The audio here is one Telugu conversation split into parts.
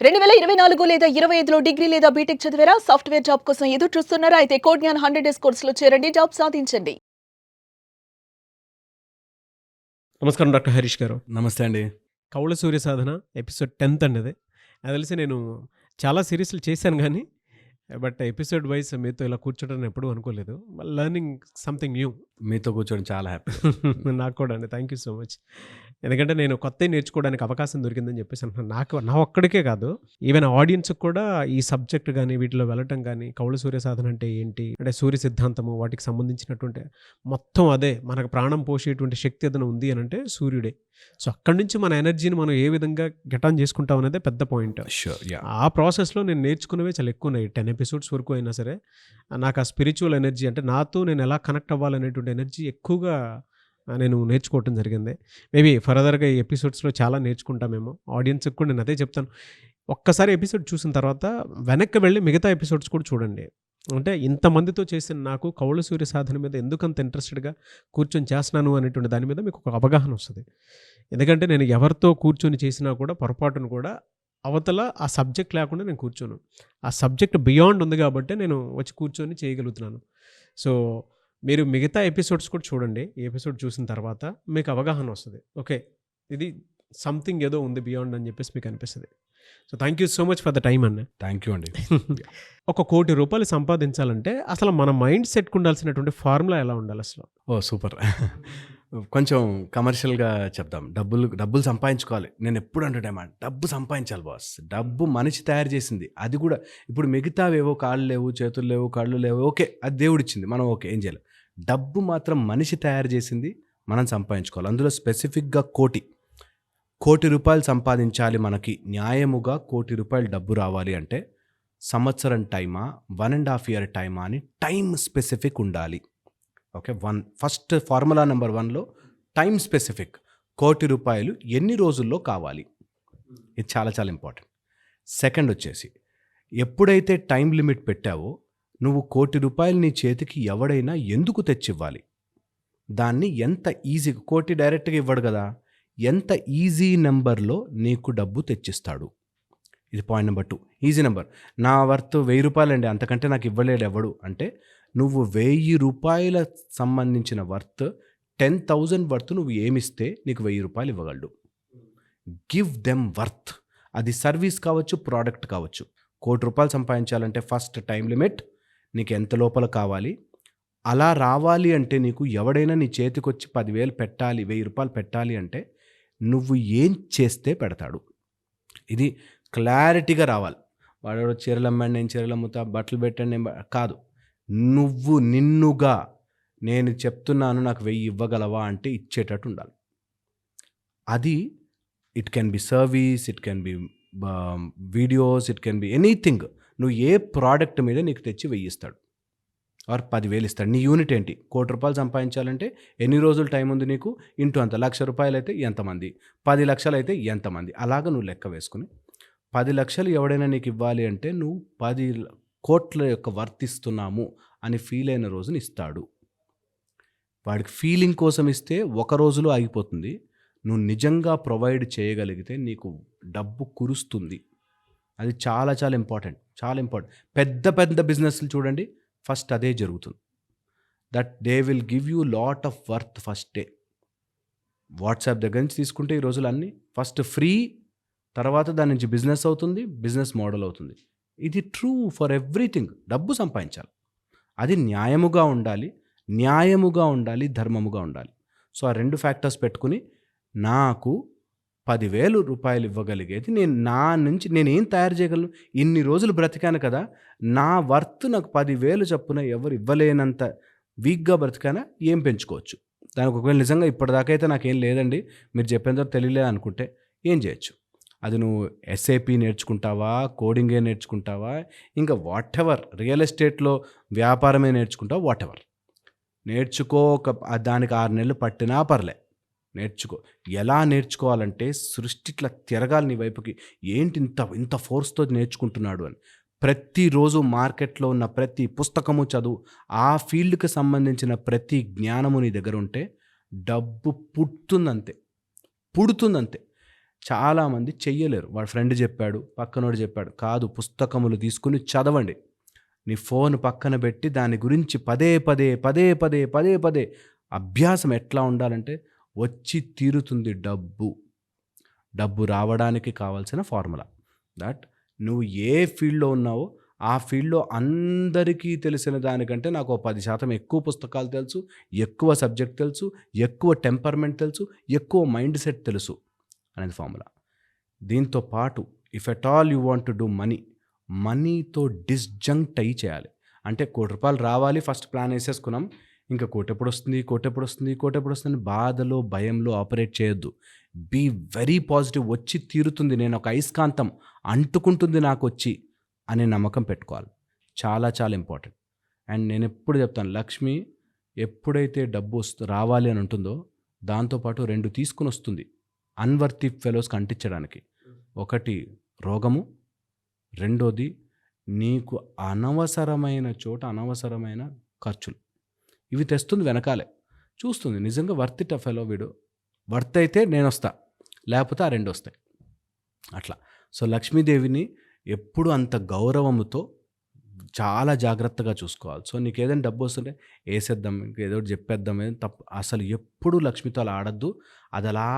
2024 లేదా 25లో డిగ్రీ లేదా బీటెక్ చదివారా? సాఫ్ట్‌వేర్ జాబ్ కోసం ఎదురు చూస్తున్నారా? అయితే కోడ్ జ్ఞాన్ 100 డేస్ కోర్సులో చేరండి. జాబ్ సాధించండి. నమస్కారం డాక్టర్ హరీష్ గారు. నమస్తే అండి. కౌల సూర్య సాధన ఎపిసోడ్ 10థ్ అండి అది. నాకు తెలిసి నేను చాలా సీరీస్‌లు చేశాను గానీ, బట్ ఎపిసోడ్ వైస్ మీతో ఇలా కూర్చోవడం ఎప్పుడూ అనుకోలేదు. Learning something new. మీతో కూర్చోవడం చాలా హ్యాపీ. నాకు కూడా అండి. Thank you so much. ఎందుకంటే నేను కొత్తవి నేర్చుకోవడానికి అవకాశం దొరికిందని చెప్పేసి అంటున్నాను. నా ఒక్కడికే కాదు, ఈవెన్ ఆడియన్స్‌కి కూడా ఈ సబ్జెక్ట్ గానీ, వీటిలో వెళ్ళటం గానీ, కౌల సూర్య సాధన అంటే ఏంటి? అంటే సూర్య సిద్ధాంతము, వాటికి సంబంధించినటువంటి మొత్తం అదే మనకు ప్రాణం పోసేటువంటి శక్తి ఏదైనా ఉంది అనంటే సూర్యుడే. సో అక్కడి నుంచి మన ఎనర్జీని మనం ఏ విధంగా గెట్ ఆన్ చేసుకుంటాం అనేదే పెద్ద పాయింట్. ష్యూర్. యాహ్! ఆ ప్రాసెస్‌లో నేను నేర్చుకున్నవే చాలా ఎక్కువున్నాయి. 10 ఎపిసోడ్స్ వరకు అయినా సరే, నాకు ఆ స్పిరిచ్యువల్ ఎనర్జీ అంటే నాతో నేను ఎలా కనెక్ట్ అవ్వాలనేటువంటి ఎనర్జీ ఎక్కువగా నేను నేర్చుకోవటం జరిగింది. మేబీ ఫర్దర్‌గా ఈ ఎపిసోడ్స్‌లో చాలా నేర్చుకుంటామేమో. ఆడియన్స్‌కి కూడా నేను అదే చెప్తాను. ఒక్కసారి ఎపిసోడ్ చూసిన తర్వాత వెనక్కి వెళ్ళి మిగతా ఎపిసోడ్స్ కూడా చూడండి. అంటే ఇంతమందితో చేసిన నాకు కౌల సూర్య సాధన మీద ఎందుకంత ఇంట్రెస్టెడ్‌గా కూర్చొని చేస్తున్నాను అనేటువంటి దాని మీద మీకు ఒక అవగాహన వస్తది. ఎందుకంటే నేను ఎవరితో కూర్చొని చేసినా కూడా పొరపాటున కూడా అవతల ఆ సబ్జెక్ట్ లేకుండా నేను కూర్చోను. ఆ సబ్జెక్ట్ బియాండ్ ఉంది కాబట్టే నేను వచ్చి కూర్చొని చేయగలుగుతున్నాను. సో మీరు మిగతా ఎపిసోడ్స్ కూడా చూడండి. ఈ ఎపిసోడ్ చూసిన తర్వాత మీకు అవగాహన వస్తది. ఓకే. ఇది సంథింగ్ ఏదో ఉంది బియాండ్ అని చెప్పేసి మీకు అనిపిస్తది. So thank you so much for the time అన్న. థ్యాంక్ యూ అండి. ఒక ₹1,00,00,000 సంపాదించాలంటే అసలు మన మైండ్ సెట్‌కి ఉండాల్సినటువంటి ఫార్ములా ఎలా ఉండాలి అసలు? ఓహ్! సూపర్. కొంచెం కమర్షియల్‌గా చెప్దాం. డబ్బులు సంపాదించుకోవాలి. నేనెప్పుడు అంటుంటామాట, డబ్బు సంపాదించాలి బాస్. డబ్బు మనిషి తయారు చేసింది. అది కూడా ఇప్పుడు మిగతావేవో కాళ్ళు లేవు, చేతులు లేవు, కళ్ళు లేవు. ఓకే. అది దేవుడిచ్చింది. మనం ఓకే. ఏం చేయాలి? డబ్బు మాత్రం మనిషి తయారు చేసింది. మనం సంపాదించుకోవాలి. అందులో స్పెసిఫిక్‌గా ₹1,00,00,000 సంపాదించాలి. మనకి న్యాయముగా ₹1,00,00,000 డబ్బు రావాలి అంటే సంవత్సరం టైమా, 1.5 ఇయర్ టైమా అని టైమ్ స్పెసిఫిక్ ఉండాలి. ఓకే. ఫస్ట్ ఫార్ములా నెంబర్ 1లో టైమ్ స్పెసిఫిక్. ₹1,00,00,000 ఎన్ని రోజుల్లో కావాలి? ఇది చాలా చాలా ఇంపార్టెంట్. సెకండ్ వచ్చేసి, ఎప్పుడైతే టైం లిమిట్ పెట్టావో నువ్వు ₹1,00,00,000 నీ చేతికి ఎవడైనా ఎందుకు తెచ్చివ్వాలి? దాన్ని ఎంత ఈజీగా, కోటి డైరెక్ట్గా ఇవ్వడు కదా, ఎంత ఈజీ నెంబర్లో నీకు డబ్బు తెచ్చిస్తాడు. ఇది పాయింట్ నెంబర్ 2. Easy number. నా వర్త్ ₹1,000 అండి, అంతకంటే నాకు ఇవ్వలేడు ఎవడు అంటే, నువ్వు ₹1,000 సంబంధించిన వర్త్ 10,000 వర్త్ నువ్వు ఏమిస్తే నీకు ₹1,000 ఇవ్వగలడు. Give them worth. అది సర్వీస్ కావచ్చు, ప్రోడక్ట్ కావచ్చు. ₹1,00,00,000 సంపాదించాలంటే ఫస్ట్ టైం లిమిట్, నీకు ఎంత లోపల కావాలి. అలా రావాలి అంటే నీకు ఎవడైనా నీ చేతికొచ్చి 10,000 పెట్టాలి, ₹1,000 పెట్టాలి అంటే నువ్వు ఏం చేస్తే పెడతాడు. ఇది క్లారిటీగా రావాలి. వాడు చీరలు అమ్మాడు, నేను చీరలు అమ్ముతా, బట్టలు పెట్టండి, నేను కాదు. నువ్వు నిన్నుగా, నేను చెప్తున్నాను నాకు 1,000 ఇవ్వగలవా అంటే ఇచ్చేటట్టు ఉండాలి. అది it can be service, it can be videos, it can be anything. నువ్వు ఏ ప్రోడక్ట్ మీద నీకు తెచ్చి 1,000 ఇస్తాడు ఆర్ 10,000 ఇస్తాడు. నీ యూనిట్ ఏంటి? ₹1,00,00,000 సంపాదించాలంటే ఎన్ని రోజులు టైం ఉంది నీకు? ఇంటూ అంత. ₹1,00,000 అయితే ఎంతమంది? 10 లక్షలు అయితే ఎంతమంది? అలాగ నువ్వు లెక్క వేసుకుని 10 లక్షలు ఎవడైనా నీకు ఇవ్వాలి అంటే నువ్వు 10 కోట్ల యొక్క వర్తిస్తున్నాము అని ఫీల్ అయిన రోజున ఇస్తాడు. వాడికి ఫీలింగ్ కోసం ఇస్తే ఒక రోజులో ఆగిపోతుంది. నువ్వు నిజంగా ప్రొవైడ్ చేయగలిగితే నీకు డబ్బు కురుస్తుంది. అది చాలా చాలా ఇంపార్టెంట్. చాలా ఇంపార్టెంట్. పెద్ద పెద్ద బిజినెస్లు చూడండి, ఫస్ట్ అదే జరుగుతుంది. That they will give you lot of worth first day. WhatsApp దగ్గర నుంచి తీసుకుంటే ఈ రోజులు అన్నీ ఫస్ట్ ఫ్రీ, తర్వాత దాని నుంచి బిజినెస్ అవుతుంది, బిజినెస్ మోడల్ అవుతుంది. ఇది ట్రూ ఫర్ ఎవ్రీథింగ్. డబ్బు సంపాదించాలి, అది న్యాయముగా ఉండాలి, ధర్మముగా ఉండాలి. సో ఆ 2 ఫ్యాక్టర్స్ పెట్టుకుని నాకు ₹10,000 ఇవ్వగలిగేది నా నుంచి నేనేం తయారు చేయగలను? ఇన్ని రోజులు బ్రతికాను కదా, నా వర్త్ నాకు 10,000 చొప్పున ఎవరు ఇవ్వలేనంత వీక్గా బ్రతికానా, ఏం పెంచుకోవచ్చు? దానికి ఒకవేళ నిజంగా ఇప్పటిదాకా అయితే నాకేం లేదండి, మీరు చెప్పేంత తెలియలేదు అనుకుంటే ఏం చేయొచ్చు? అది నువ్వు SAP నేర్చుకుంటావా, కోడింగే నేర్చుకుంటావా, ఇంకా వాటెవర్, రియల్ ఎస్టేట్లో వ్యాపారమే నేర్చుకుంటావా, వాటెవర్ నేర్చుకో. దానికి 6 నెలలు పట్టినా పర్లే, నేర్చుకో. ఎలా నేర్చుకోవాలంటే సృష్టి ఇట్లా తిరగాలి నీ వైపుకి. ఏంటి ఇంత ఫోర్స్తో నేర్చుకుంటున్నాడు అని. ప్రతిరోజు మార్కెట్లో ఉన్న ప్రతి పుస్తకము చదువు, ఆ ఫీల్డ్కి సంబంధించిన ప్రతి జ్ఞానము నీ దగ్గర ఉంటే డబ్బు పుడుతుందంతే. చాలామంది చెయ్యలేరు. వాడు ఫ్రెండ్ చెప్పాడు, పక్కనోడు చెప్పాడు. కాదు, పుస్తకములు తీసుకుని చదవండి. నీ ఫోన్ పక్కన పెట్టి దాని గురించి పదే పదే పదే పదే పదే పదే అభ్యాసం ఎట్లా ఉండాలంటే వచ్చి తీరుతుంది డబ్బు. డబ్బు రావడానికి కావాల్సిన ఫార్ములా దట్ నువ్వు ఏ ఫీల్డ్లో ఉన్నావో ఆ ఫీల్డ్లో అందరికీ తెలిసిన దానికంటే నాకు 10% ఎక్కువ పుస్తకాలు తెలుసు, ఎక్కువ సబ్జెక్ట్ తెలుసు, ఎక్కువ టెంపర్మెంట్ తెలుసు, ఎక్కువ మైండ్ సెట్ తెలుసు అనేది ఫార్ములా. దీంతో పాటు if at all you want to do మనీతో డిస్జంక్ట్ అయ్యి చేయాలి. అంటే ₹1,00,00,000 రావాలి, ఫస్ట్ ప్లాన్ వేసేసుకున్నాం, ఇంకా కోటి ఎప్పుడు వస్తుంది బాధలో భయంలో ఆపరేట్ చేయొద్దు. Be very positive. వచ్చి తీరుతుంది, నేను ఒక అయస్కాంతం, అంటుకుంటుంది నాకు వచ్చి అనే నమ్మకం పెట్టుకోవాలి. చాలా చాలా ఇంపార్టెంట్. అండ్ నేను ఎప్పుడు చెప్తాను, లక్ష్మి ఎప్పుడైతే డబ్బు రావాలి అని ఉంటుందో దాంతోపాటు 2 తీసుకుని వస్తుంది అన్వర్తి ఫెలోస్కి అంటించడానికి. ఒకటి రోగము, రెండోది నీకు అనవసరమైన చోట అనవసరమైన ఖర్చులు. ఇవి తెస్తుంది వెనకాలే, చూస్తుంది నిజంగా వర్త్ ఇట్ ఫెలో, వీడు వర్త్ అయితే నేను వస్తా, లేకపోతే ఆ 2 వస్తాయి అట్లా. సో లక్ష్మీదేవిని ఎప్పుడు అంత గౌరవముతో చాలా జాగ్రత్తగా చూసుకోవాలి. సో నీకు ఏదైనా డబ్బు వస్తుంటే వేసేద్దాం, ఇంకేదో చెప్పేద్దాం, తప్పు. అసలు ఎప్పుడు లక్ష్మితో అలా ఆడద్దు. అది అలా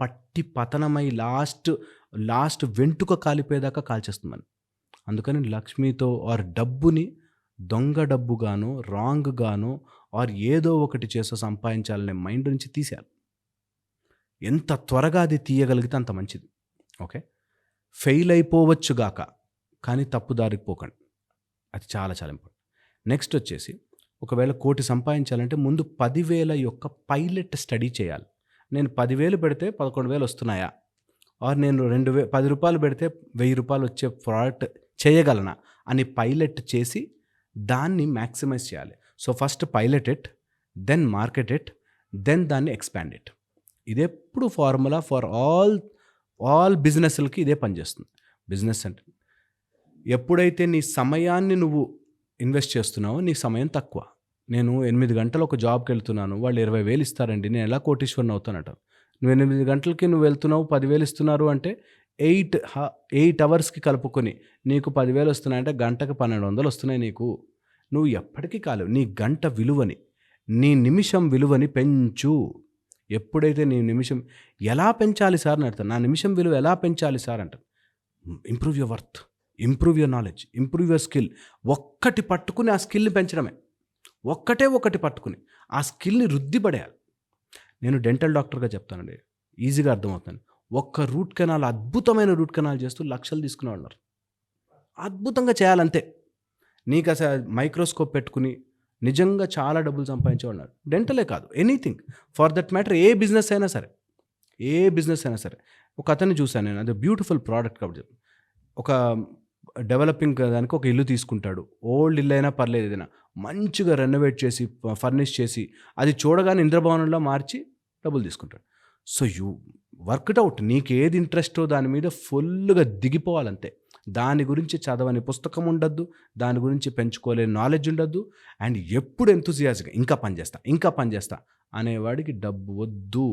పట్టి పతనమై లాస్ట్ వెంటుక కాలిపోయేదాకా కాల్చేస్తుందని. అందుకని లక్ష్మితో ఆర్ డబ్బుని దొంగ డబ్బుగానో రాంగ్గానో ఆర్ ఏదో ఒకటి చేసో సంపాదించాలనే మైండ్ నుంచి తీసేయాలి. ఎంత త్వరగా అది తీయగలిగితే అంత మంచిది. ఓకే, ఫెయిల్ అయిపోవచ్చుగాక కానీ తప్పుదారికి పోకండి, అది చాలా చాలా ఇంపార్టెంట్. నెక్స్ట్ వచ్చేసి ఒకవేళ 1,00,00,000 సంపాదించాలంటే ముందు 10,000 యొక్క పైలట్ స్టడీ చేయాలి. నేను 10,000 పెడితే 11,000 వస్తున్నాయా, ఆర్ నేను ₹10 పెడితే ₹1,000 వచ్చే ప్రోడక్ట్ చేయగలనా అని పైలట్ చేసి దాన్ని మ్యాక్సిమైజ్ చేయాలి. So first pilot it, then market it, then దాన్ని ఎక్స్పాండ్ ఇట్. ఇదెప్పుడు ఫార్ములా ఫర్ ఆల్ బిజినెస్లకి ఇదే పనిచేస్తుంది. బిజినెస్ అంటే ఎప్పుడైతే నీ సమయాన్ని నువ్వు ఇన్వెస్ట్ చేస్తున్నావో నీ సమయం తక్కువ. నేను 8 గంటలు ఒక జాబ్కి వెళ్తున్నాను, వాళ్ళు 20,000 ఇస్తారండి, నేను ఎలా కోటీశ్వరుని అవుతానంట. నువ్వు 8 గంటలకి నువ్వు వెళ్తున్నావు, 10,000 ఇస్తున్నారు అంటే 8 అవర్స్కి కలుపుకొని నీకు 10,000 వస్తున్నాయంటే గంటకు 1,200 వస్తున్నాయి నీకు. నువ్వు ఎప్పటికీ కాలేవు. నీ గంట విలువని, నీ నిమిషం విలువని పెంచు. ఎప్పుడైతే నీ నిమిషం ఎలా పెంచాలి సార్ అని అర్థం, నా నిమిషం విలువ ఎలా పెంచాలి సార్ అంట. Improve your worth, improve your knowledge, improve your skill. ఒక్కటి పట్టుకుని ఆ స్కిల్ని పెంచడమే. ఒకటి పట్టుకుని ఆ స్కిల్ని వృద్ధిపడేయాలి. నేను డెంటల్ డాక్టర్గా చెప్తానండి, ఈజీగా అర్థమవుతుంది. ఒక్క రూట్ కెనాల్, అద్భుతమైన రూట్ కెనాల్ చేస్తూ లక్షలు తీసుకునే ఉన్నారు. అద్భుతంగా చేయాలంతే. నీకు అసలు మైక్రోస్కోప్ పెట్టుకుని నిజంగా చాలా డబ్బులు సంపాదించేవాళ్ళు. డెంటలే కాదు, anything for that matter, A business అయినా సరే. ఒక అతన్ని చూశాను నేను, అది బ్యూటిఫుల్ ప్రోడక్ట్ కాబట్టి. ఒక డెవలపింగ్ దానికి ఒక ఇల్లు తీసుకుంటాడు, ఓల్డ్ ఇల్లు అయినా పర్లేదు, ఏదైనా మంచిగా రెనోవేట్ చేసి ఫర్నిష్ చేసి అది చూడగానే ఇంద్రభవనంలో మార్చి డబ్బులు తీసుకుంటాడు. సో యూ వర్క్డ్ అవుట్, నీకు ఏది ఇంట్రెస్టో దాని మీద ఫుల్గా దిగిపోవాలంతే. దాని గురించి చదవని పుస్తకం ఉండద్దు, దాని గురించి పెంచుకోలేని నాలెడ్జ్ ఉండద్దు. అండ్ ఎప్పుడు ఎంతూజియాస్గా ఇంకా పని చేస్తా అనేవాడికి డబ్బు వద్దు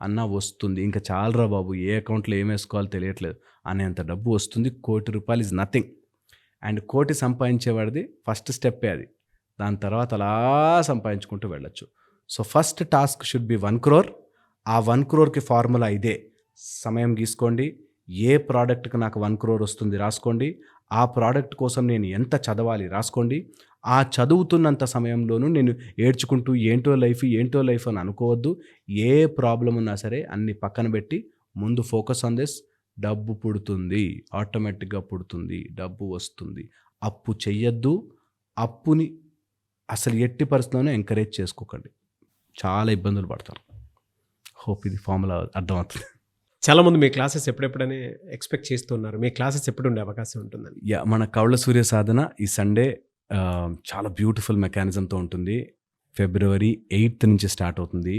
అన్నా వస్తుంది. ఇంకా చాలరా బాబు, ఏ అకౌంట్లో ఏం వేసుకోవాలో తెలియట్లేదు అనేంత డబ్బు వస్తుంది. ₹1,00,00,000 ఈజ్ నథింగ్. అండ్ 1,00,00,000 సంపాదించేవాడిది ఫస్ట్ స్టెప్పే అది. దాని తర్వాత అలా సంపాదించుకుంటూ వెళ్ళొచ్చు. So first task should be 1 crore. ఆ 1 crore ఫార్ములా ఇదే. సమయం గీసుకోండి, ఏ ప్రోడక్ట్కి నాకు 1 crore వస్తుంది రాసుకోండి, ఆ ప్రోడక్ట్ కోసం నేను ఎంత చదవాలి రాసుకోండి. ఆ చదువుతున్నంత సమయంలోనూ నేను ఏడ్చుకుంటూ ఏంటో లైఫ్ అని అనుకోవద్దు. ఏ ప్రాబ్లం ఉన్నా సరే అన్ని పక్కన పెట్టి ముందు ఫోకస్ ఆన్ దిస్. డబ్బు పుడుతుంది, ఆటోమేటిక్గా పుడుతుంది, డబ్బు వస్తుంది. అప్పు చెయ్యొద్దు, అప్పుని అసలు ఎట్టి పరిస్థితుల్లోనే ఎంకరేజ్ చేసుకోకండి, చాలా ఇబ్బందులు పడతారు. హోప్ ఇది ఫార్ములా అర్థమవుతుంది. చాలామంది మీ క్లాసెస్ ఎప్పుడెప్పుడని ఎక్స్పెక్ట్ చేస్తున్నారు, మీ క్లాసెస్ ఎప్పుడు ఉండే అవకాశం ఉంటుందని? మన కౌళ సూర్య సాధన ఈ సండే చాలా బ్యూటిఫుల్ మెకానిజంతో ఉంటుంది. February 8th నుంచి స్టార్ట్ అవుతుంది.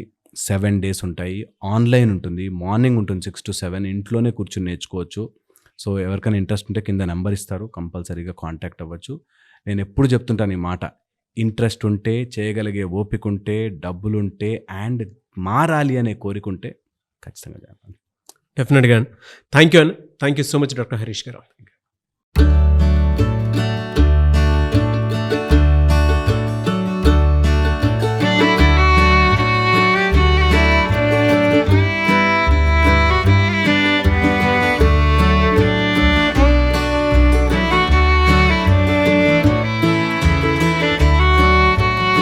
7 days ఉంటాయి. ఆన్లైన్ ఉంటుంది, మార్నింగ్ ఉంటుంది 6 to 7. ఇంట్లోనే కూర్చొని నేర్చుకోవచ్చు. సో ఎవరికైనా ఇంట్రెస్ట్ ఉంటే కింద నెంబర్ ఇస్తారు, కంపల్సరీగా కాంటాక్ట్ అవ్వచ్చు. నేను ఎప్పుడు చెప్తుంటాను ఈ మాట, ఇంట్రెస్ట్ ఉంటే, చేయగలిగే ఓపిక ఉంటే, డబ్బులుంటే అండ్ మారాలి అనే కోరిక ఉంటే ఖచ్చితంగా చేయాలి. డెఫినెట్గా అండి. థ్యాంక్ యూ అండి. Thank you so much doctor Harish గారు.